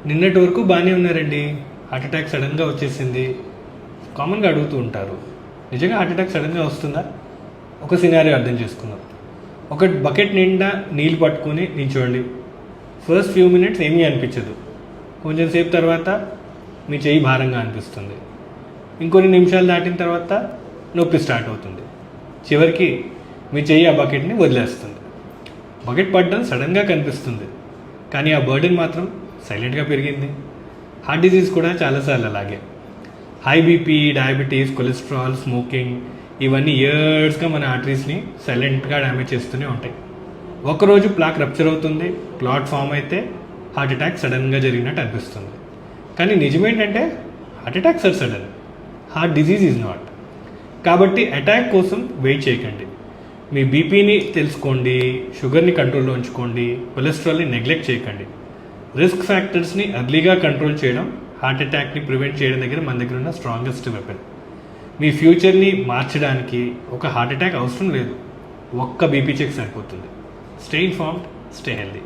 నిన్నటి వరకు బాగానే ఉన్నారండి, హార్ట్ అటాక్ సడన్గా వచ్చేసింది. కామన్గా అడుగుతూ ఉంటారు, నిజంగా హార్ట్ అటాక్ సడన్గా వస్తుందా? ఒక సినారియో అర్థం చేసుకుందాం. ఒక బకెట్ నిండా నీళ్ళు పట్టుకొని నించోండి. ఫస్ట్ ఫ్యూ మినిట్స్ ఏమీ అనిపించదు. కొంచెం సేపు తర్వాత మీ చెయ్యి భారంగా అనిపిస్తుంది. ఇంకొన్ని నిమిషాలు దాటిన తర్వాత నొప్పి స్టార్ట్ అవుతుంది. చివరికి మీ చెయ్యి ఆ బకెట్ని వదిలేస్తుంది. బకెట్ పడడం సడన్గా కనిపిస్తుంది, కానీ ఆ బర్డెన్ మాత్రం సైలెంట్గా పెరిగింది. హార్ట్ డిజీజ్ కూడా చాలాసార్లు అలాగే. High BP, diabetes, cholesterol, smoking ఇవన్నీ ఇయర్స్గా మన ఆర్టరీస్ని సైలెంట్గా డ్యామేజ్ చేస్తూనే ఉంటాయి. ఒకరోజు ప్లాక్ రప్చర్ అవుతుంది, క్లాట్ ఫామ్ అయితే హార్ట్ అటాక్ సడన్గా జరిగినట్టు అనిపిస్తుంది. కానీ నిజమేంటంటే heart attacks are sudden, heart disease is not. కాబట్టి అటాక్ కోసం వెయిట్ చేయకండి. మీ బీపీని తెలుసుకోండి, షుగర్ని కంట్రోల్లో ఉంచుకోండి, కొలెస్ట్రాల్ని నెగ్లెక్ట్ చేయకండి. రిస్క్ ఫ్యాక్టర్స్ని ఎర్లీగా కంట్రోల్ చేయడం హార్ట్ అటాక్ని ప్రివెంట్ చేయడం దగ్గర మన దగ్గర ఉన్న స్ట్రాంగెస్ట్ వెపన్. మీ ఫ్యూచర్ని మార్చడానికి ఒక హార్ట్ అటాక్ అవసరం లేదు, ఒక్క బీపీ చెక్ సరిపోతుంది. Stay informed, stay healthy.